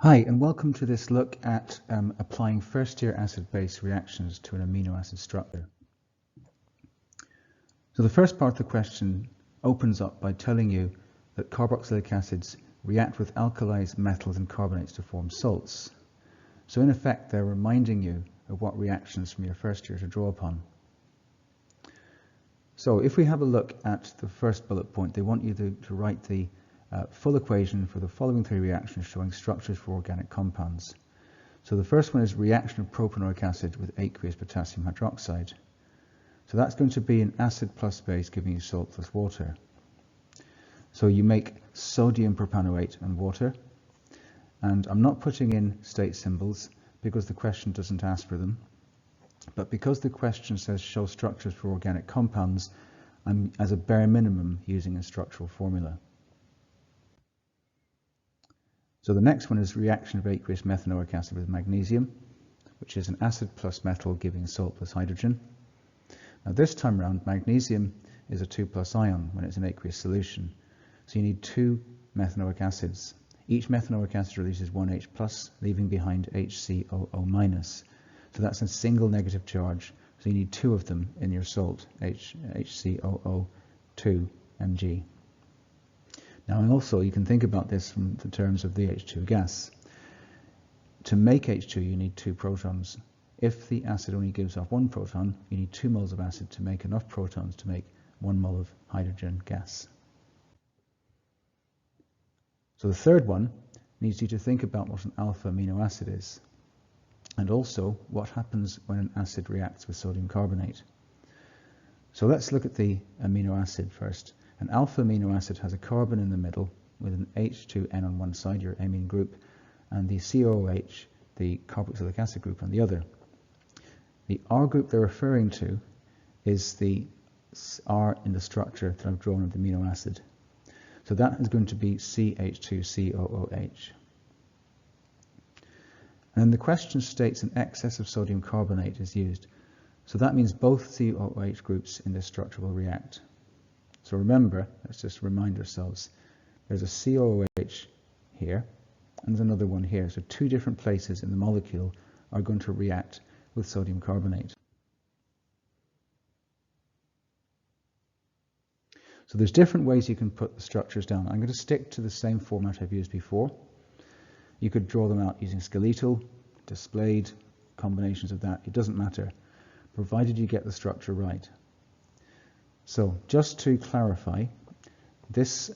Hi, and welcome to this look at applying first-year acid-base reactions to an amino acid structure. So the first part of the question opens up by telling you that carboxylic acids react with alkalis, metals, and carbonates to form salts. So in effect, they're reminding you of what reactions from your first year to draw upon. So if we have a look at the first bullet point, they want you to write the full equation for the following three reactions showing structures for organic compounds. So the first one is reaction of propanoic acid with aqueous potassium hydroxide. So that's going to be an acid plus base giving you salt plus water. So you make sodium propanoate and water. And I'm not putting in state symbols because the question doesn't ask for them. But because the question says show structures for organic compounds, I'm, as a bare minimum, using a structural formula. So the next one is reaction of aqueous methanoic acid with magnesium, which is an acid plus metal giving salt plus hydrogen. Now this time around, magnesium is a 2+ ion when it's in aqueous solution. So you need two methanoic acids. Each methanoic acid releases one H+, leaving behind HCOO-. So that's a single negative charge. So you need two of them in your salt, HCOO2 Mg. Now, and also you can think about this from the terms of the H2 gas. To make H2, you need two protons. If the acid only gives off one proton, you need 2 moles of acid to make enough protons to make 1 mole of hydrogen gas. So the third one needs you to think about what an alpha amino acid is, and also what happens when an acid reacts with sodium carbonate. So let's look at the amino acid first. An alpha amino acid has a carbon in the middle with an H2N on one side, your amine group, and the COOH, the carboxylic acid group, on the other. The R group they're referring to is the R in the structure that I've drawn of the amino acid. So that is going to be CH2COOH. And then the question states an excess of sodium carbonate is used. So that means both COOH groups in this structure will react. So remember, let's just remind ourselves, there's a COOH here, and there's another one here. So two different places in the molecule are going to react with sodium carbonate. So there's different ways you can put the structures down. I'm going to stick to the same format I've used before. You could draw them out using skeletal, displayed, combinations of that. It doesn't matter, provided you get the structure right. So just to clarify, this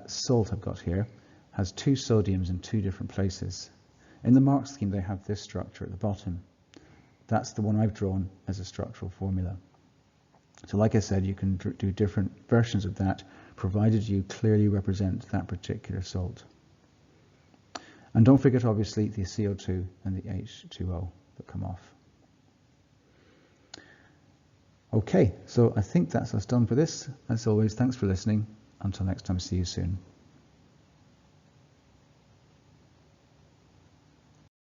salt I've got here has two sodiums in two different places. In the mark scheme, they have this structure at the bottom. That's the one I've drawn as a structural formula. So like I said, you can do different versions of that, provided you clearly represent that particular salt. And don't forget, obviously, the CO2 and the H2O that come off. Okay, so I think that's us done for this. As always, thanks for listening. Until next time, see you soon.